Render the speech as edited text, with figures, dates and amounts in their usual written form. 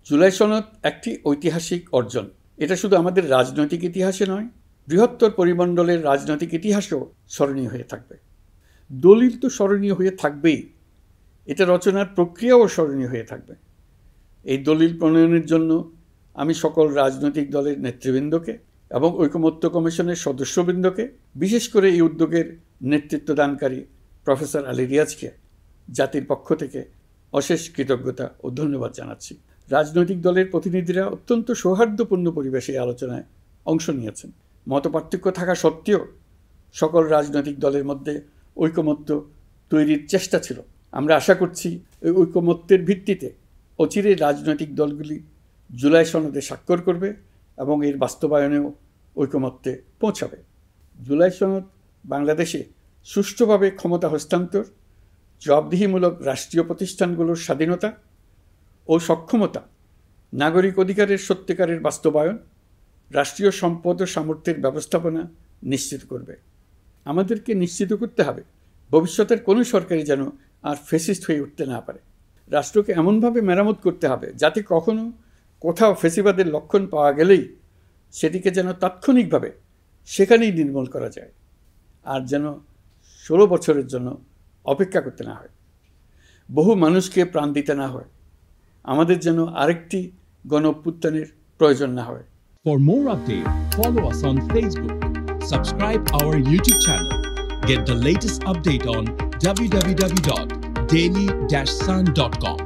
জুলাই সনদ একটি ঐতিহাসিক অর্জন। এটা শুধু আমাদের রাজনৈতিক ইতিহাসে নয়, বৃহত্তর পরিমণ্ডলের রাজনৈতিক ইতিহাসেও স্মরণীয় হয়ে থাকবে। দলিল তো স্মরণীয় হয়ে থাকবেই, এটা রচনার প্রক্রিয়াও স্মরণীয় হয়ে থাকবে। এই দলিল প্রণয়নের জন্য আমি সকল রাজনৈতিক দলের নেতৃবৃন্দকে এবং ঐকমত্য কমিশনের সদস্যবৃন্দকে, বিশেষ করে এই উদ্যোগের নেতৃত্বদানকারী প্রফেসর আলী রিয়াজকে জাতির পক্ষ থেকে অশেষ কৃতজ্ঞতা ও ধন্যবাদ জানাচ্ছি। রাজনৈতিক দলের প্রতিনিধিরা অত্যন্ত সৌহার্দ্যপূর্ণ পরিবেশে এই আলোচনায় অংশ নিয়েছেন। মতপার্থক্য থাকা সত্ত্বেও সকল রাজনৈতিক দলের মধ্যে ঐকমত্য তৈরির চেষ্টা ছিল। আমরা আশা করছি এই ঐকমত্যের ভিত্তিতে অচিরেই রাজনৈতিক দলগুলি জুলাই সনদে স্বাক্ষর করবে এবং এর বাস্তবায়নেও ঐকমত্যে পৌঁছাবে। জুলাই সনদ বাংলাদেশে সুষ্ঠুভাবে ক্ষমতা হস্তান্তর, জবাবদিহিমূলক রাষ্ট্রীয় প্রতিষ্ঠানগুলোর স্বাধীনতা ও সক্ষমতা, নাগরিক অধিকারের সত্যিকারের বাস্তবায়ন, রাষ্ট্রীয় সম্পদ ও সামর্থ্যের ব্যবস্থাপনা নিশ্চিত করবে। আমাদেরকে নিশ্চিত করতে হবে ভবিষ্যতের কোনো সরকারই যেন আর ফ্যাসিস্ট হয়ে উঠতে না পারে। রাষ্ট্রকে এমনভাবে মেরামত করতে হবে যাতে কখনো কোথাও ফ্যাসিবাদের লক্ষণ পাওয়া গেলেই সেটিকে যেন তাৎক্ষণিকভাবে সেখানেই নির্মূল করা যায়, আর যেন 16 বছরের জন্য অপেক্ষা করতে না হয়, বহু মানুষকে প্রাণ দিতে না হয়, আমাদের যেন আরেকটি গণ-অভ্যুত্থানের প্রয়োজন না হয়। For more updates, follow us on Facebook, subscribe our YouTube channel, get the latest update on www.daily-sun.com.